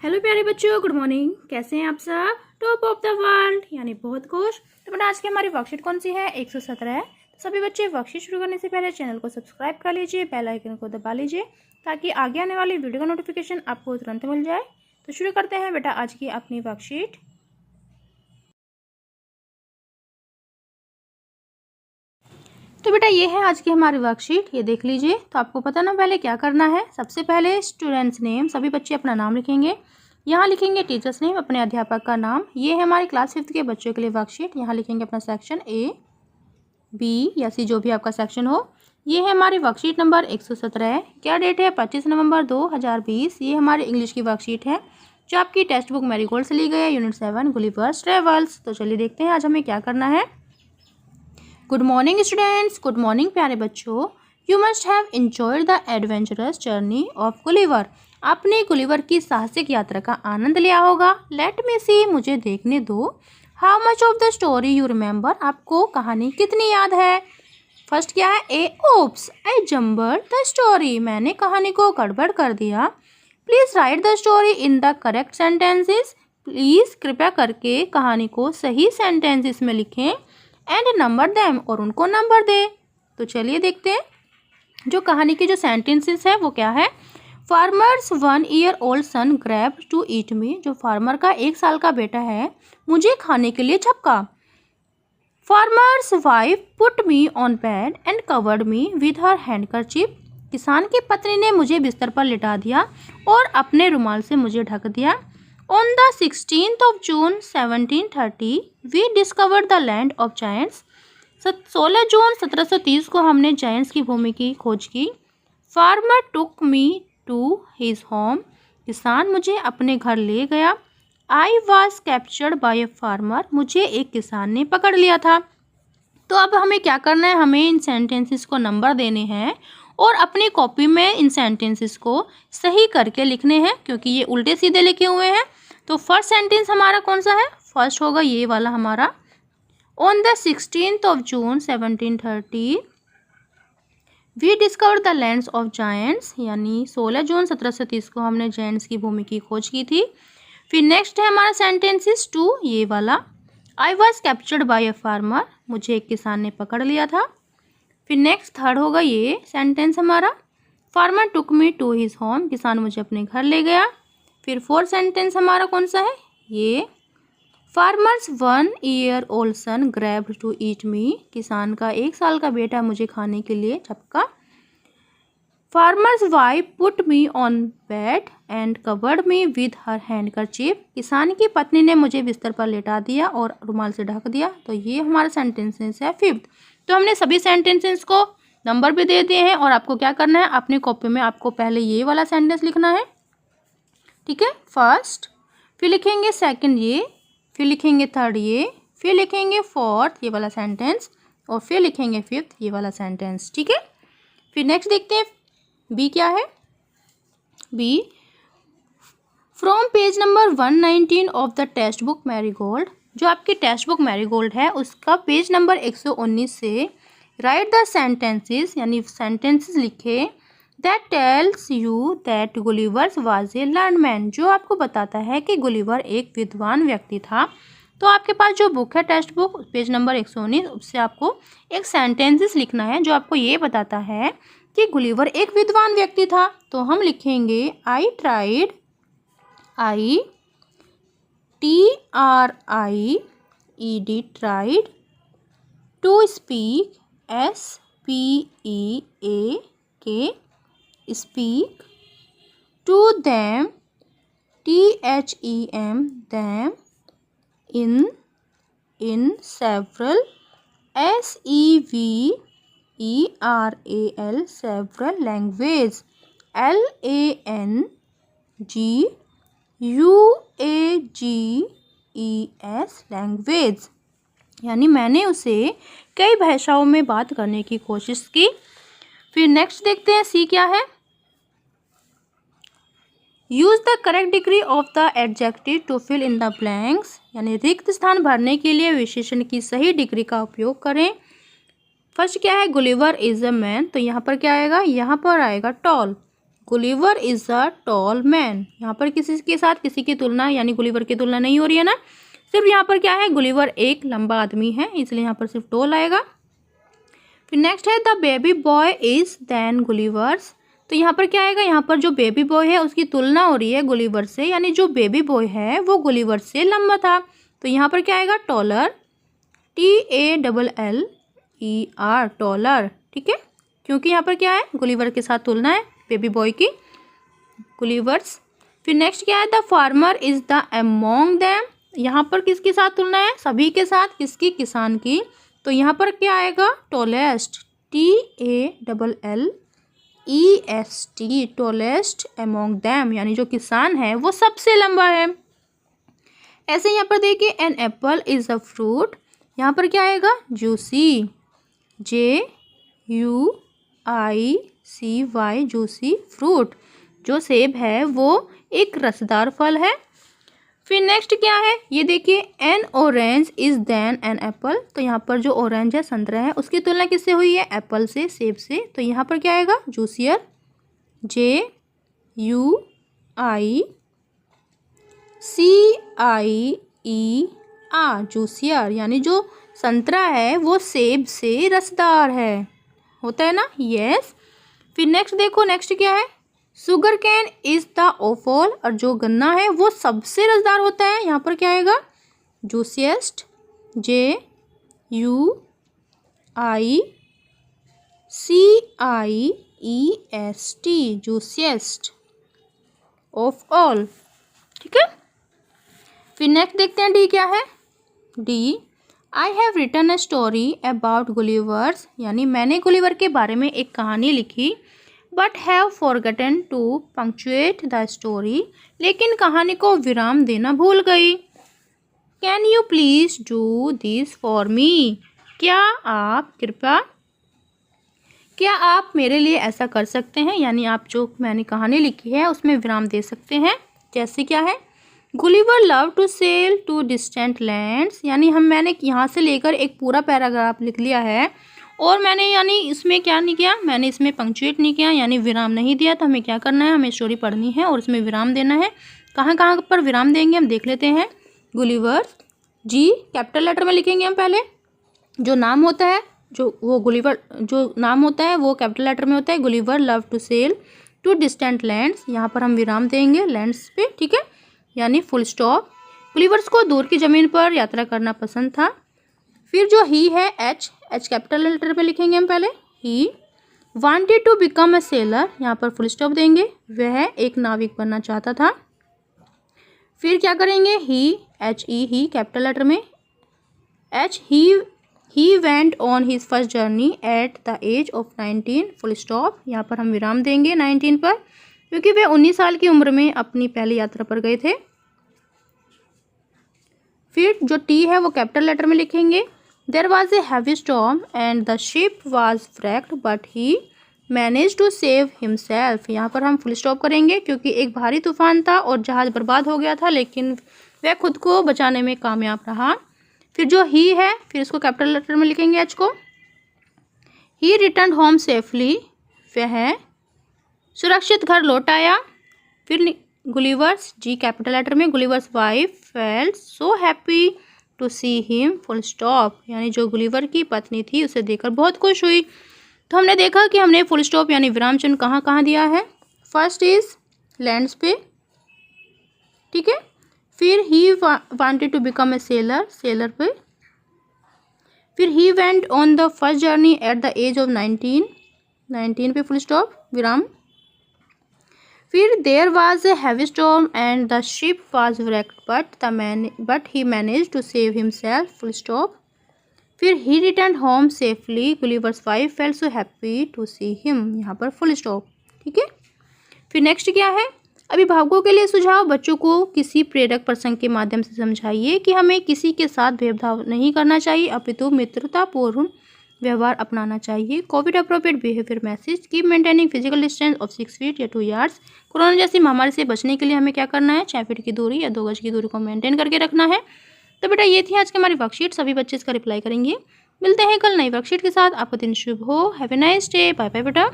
Hello प्यारे बच्चों, good morning. कैसे हैं आप सब? टॉप ऑफ द वर्ल्ड यानी बहुत खुश। तो बेटा आज की हमारी वर्कशीट कौन सी है? 117 है। तो सभी बच्चे वर्कशीट शुरू करने से पहले चैनल को सब्सक्राइब कर लीजिए, बेल आइकन को दबा लीजिए ताकि आगे आने वाली वीडियो का नोटिफिकेशन आपको तुरंत मिल जाए। तो शुरू करते हैं बेटा आज की अपनी वर्कशीट। तो बेटा ये है आज की हमारी वर्कशीट, ये देख लीजिए। तो आपको पता ना पहले क्या करना है। सबसे पहले स्टूडेंट्स नेम, सभी बच्चे अपना नाम लिखेंगे। यहाँ लिखेंगे टीचर्स नेम, अपने अध्यापक का नाम। ये है हमारे क्लास 5 के बच्चों के लिए वर्कशीट। यहाँ लिखेंगे अपना सेक्शन A, B या C, जो भी आपका सेक्शन हो। ये है हमारी वर्कशीट नंबर 117। क्या डेट है? 25 नवंबर 2020। ये हमारी इंग्लिश की वर्कशीट है जो आपकी टेक्स्ट बुक मैरीगोल्ड से ली गई है, यूनिट 7 गुलिवर्स ट्रेवल्स। तो चलिए देखते हैं आज हमें क्या करना है। Good morning students, good morning प्यारे बच्चों। You must have enjoyed the adventurous journey of Gulliver. आपने गुलिवर की साहसिक यात्रा का आनंद लिया होगा। लेट मी सी, मुझे देखने दो। How much of the story you remember, आपको कहानी कितनी याद है? फर्स्ट क्या है? ए oops, I jumbled the story, मैंने कहानी को गड़बड़ कर दिया। Please write the story in the correct sentences, please कृपया करके कहानी को सही सेंटेंसेस में लिखें। एंड नंबर देम, और उनको नंबर दे। तो चलिए देखते हैं जो कहानी के जो सेंटेंसेस है वो क्या है। Farmers 1 year old son grabbed to eat me, जो फार्मर का 1 साल का बेटा है मुझे खाने के लिए झपका। Farmer's wife put me on bed and covered me with her handkerchief, किसान की पत्नी ने मुझे बिस्तर पर लिटा दिया और अपने रुमाल से मुझे ढक दिया। On the 16th of June 1730, we discovered the land of giants. 16 जून 1730 को हमने जायंट्स की भूमि की खोज की। Farmer took me to his home. किसान मुझे अपने घर ले गया। I was captured by a farmer. मुझे एक किसान ने पकड़ लिया था। तो अब हमें क्या करना है, हमें इन सेंटेंसेस को नंबर देने हैं और अपनी कॉपी में इन सेंटेंसेस को सही करके लिखने हैं, क्योंकि ये उल्टे सीधे लिखे हुए हैं। तो फर्स्ट सेंटेंस हमारा कौन सा है? फर्स्ट होगा ये वाला हमारा। On the 16th of June 1730 we discovered the lands of giants, यानी 16 जून 1730 को हमने जायंट्स की भूमि की खोज की थी। फिर नेक्स्ट है हमारा सेंटेंसेस 2, ये वाला। I was captured by a farmer, मुझे एक किसान ने पकड़ लिया था। फिर नेक्स्ट थर्ड होगा ये सेंटेंस हमारा। Farmer took me to his home, किसान मुझे अपने घर ले गया। फिर फोर्थ सेंटेंस हमारा कौन सा है? ये। Farmers 1 year old son grabbed to eat me, किसान का 1 साल का बेटा मुझे खाने के लिए झपका। Farmer's wife put me on bed and covered me with her handkerchief, किसान की पत्नी ने मुझे बिस्तर पर लेटा दिया और रुमाल से ढक दिया। तो ये हमारा सेंटेंसेस है 5th। तो हमने सभी सेंटेंसेस को नंबर भी दे दिए हैं और आपको क्या करना है, अपनी कॉपी में आपको पहले ये वाला सेंटेंस लिखना है, ठीक है, फर्स्ट। फिर लिखेंगे सेकंड ये, फिर लिखेंगे थर्ड ये, फिर लिखेंगे फोर्थ ये वाला सेंटेंस, और फिर लिखेंगे 5th ये वाला सेंटेंस, ठीक है। फिर नेक्स्ट देखते हैं बी क्या है। B, from page number 119 of the textbook Marigold, जो आपकी टेक्स्ट बुक मैरीगोल्ड है उसका पेज नंबर 119 से राइट द सेंटेंसेस, यानी सेंटेंसेस लिखे that tells you that Gulliver's was a learned man, जो आपको बताता है कि गुलिवर एक विद्वान व्यक्ति था। तो आपके पास जो बुक है टेक्स्ट बुक पेज नंबर 119, उससे आपको एक सेंटेंसेस लिखना है जो आपको ये बताता है कि गुलिवर एक विद्वान व्यक्ति था। तो हम लिखेंगे I tried, I TRIED tried, to speak SPEAK speak, to them THEM them, in several SEVERAL several language, LANGUAGES language, यानी मैंने उसे कई भाषाओं में बात करने की कोशिश की। फिर नेक्स्ट देखते हैं सी क्या है। Use the correct degree of the adjective to fill in the blanks, यानी रिक्त स्थान भरने के लिए विशेषण की सही डिग्री का उपयोग करें। फर्स्ट क्या है? गुलिवर इज अ मैन, तो यहाँ पर क्या आएगा? यहाँ पर आएगा tall. Gulliver is a tall man. यहाँ पर किसी के साथ किसी की तुलना यानी गुलिवर की तुलना नहीं हो रही है ना, सिर्फ यहाँ पर क्या है, गुलिवर एक लंबा आदमी है, इसलिए यहाँ पर सिर्फ टॉल आएगा। फिर नेक्स्ट है the baby boy is than Gulliver's. तो यहाँ पर क्या आएगा, यहाँ पर जो बेबी बॉय है उसकी तुलना हो रही है गुलिवर से, यानी जो बेबी बॉय है वो गुलिवर से लंबा था, तो यहाँ पर क्या आएगा, टॉलर, TALLER, टॉलर। ठीक है, क्योंकि यहाँ पर क्या है, गुलिवर के साथ तुलना है बेबी बॉय की, गुलिवर्स। फिर नेक्स्ट क्या है, the farmer is the among them. यहाँ पर किसके साथ तुलना है, सभी के साथ, किसकी, किसान की, तो यहाँ पर क्या आएगा, tallest, TALLEST, tallest among them, यानी जो किसान है वो सबसे लंबा है। ऐसे यहाँ पर देखिए, an apple is a fruit, यहाँ पर क्या आएगा, जूसी, JUICY, जूसी फ्रूट, जो सेब है वो एक रसदार फल है। फिर नेक्स्ट क्या है, ये देखिए, an orange is than an apple. तो यहाँ पर जो ऑरेंज है, संतरा है, उसकी तुलना किससे हुई है, एप्पल से, सेब से, तो यहाँ पर क्या आएगा, जूसियर, JUICER, जूसियर, यानी जो संतरा है वो सेब से रसदार है, होता है ना, यस। फिर नेक्स्ट देखो, नेक्स्ट क्या है, sugar cane is the of all, और जो गन्ना है वो सबसे रसदार होता है, यहाँ पर क्या आएगा, juiciest, JUICIEST, juiciest of all. ठीक है, फिर नेक्स्ट देखते हैं डी क्या है, D, I have written a story about Gulliver's, यानी मैंने गुलिवर के बारे में एक कहानी लिखी, but have forgotten to punctuate the story, लेकिन कहानी को विराम देना भूल गई। Can you please do this for me, क्या आप मेरे लिए ऐसा कर सकते हैं, यानी आप जो मैंने कहानी लिखी है उसमें विराम दे सकते हैं। जैसे क्या है, Gulliver love to sail to distant lands, यानी मैंने यहाँ से लेकर एक पूरा पैराग्राफ लिख लिया है, और मैंने यानी इसमें क्या नहीं किया, मैंने इसमें पंक्चुएट नहीं किया, यानी विराम नहीं दिया। तो हमें क्या करना है, हमें स्टोरी पढ़नी है और इसमें विराम देना है। कहाँ कहाँ पर विराम देंगे हम देख लेते हैं। गुलिवर, जी कैपिटल लेटर में लिखेंगे हम पहले, जो नाम होता है, जो वो गुलिवर जो नाम होता है वो कैपिटल लेटर में होता है। Gulliver love to sail to distant lands, यहाँ पर हम विराम देंगे लैंड्स पे, ठीक है, यानी फुल स्टॉप। गुलिवर्स को दूर की ज़मीन पर यात्रा करना पसंद था। फिर जो ही है, एच कैपिटल लेटर पे लिखेंगे हम पहले, he wanted to become a sailor, यहाँ पर फुल स्टॉप देंगे, वह एक नाविक बनना चाहता था। फिर क्या करेंगे, ही कैपिटल लेटर में, H he went on his first journey at the age of 19, full stop, यहाँ पर हम विराम देंगे 19 पर, क्योंकि वे 19 साल की उम्र में अपनी पहली यात्रा पर गए थे। फिर जो टी है वो कैपिटल लेटर में लिखेंगे। There was a heavy storm and the ship was wrecked but he manage to save himself, यहाँ पर हम फुल स्टॉप करेंगे क्योंकि एक भारी तूफान था और जहाज़ बर्बाद हो गया था, लेकिन वह खुद को बचाने में कामयाब रहा। फिर जो ही है, फिर इसको कैपिटल लेटर में लिखेंगे, एच को। ही रिटर्न होम सेफली, वह सुरक्षित घर लौट आया। फिर गुलिवर्स, जी कैपिटल लेटर में, Gulliver's wife felt so happy to see him, full stop, यानी जो गुलिवर की पत्नी थी उसे देखकर बहुत खुश हुई। तो हमने देखा कि हमने फुल स्टॉप यानी विराम चिन्ह कहाँ कहाँ दिया है। फर्स्ट इज लैंड्स पे, ठीक है। फिर he wanted to become a sailor, sailor पे। फिर he went on the first journey at the age of 19 पे फुल स्टॉप, विराम। फिर there was a heavy storm and the ship was wrecked but he manage to save himself, full stop. फिर he return home safely, Gulliver's wife felt so happy to see him, यहाँ पर full stop, ठीक है। फिर next क्या है, अभिभावकों के लिए सुझाव, बच्चों को किसी प्रेरक प्रसंग के माध्यम से समझाइए कि हमें किसी के साथ भेदभाव नहीं करना चाहिए, अपितु मित्रतापूर्ण व्यवहार अपनाना चाहिए। Covid appropriate behaviour message, keep maintaining physical distance of 6 feet या 2 यार्ड्स। कोरोना जैसी महामारी से बचने के लिए हमें क्या करना है, 6 फीट की दूरी या 2 गज की दूरी को मेंटेन करके रखना है। तो बेटा ये थी आज की हमारी वर्कशीट, सभी बच्चे इसका रिप्लाई करेंगे। मिलते हैं कल नई वर्कशीट के साथ, आपका दिन शुभ हो। Have a nice day, bye bye बेटा।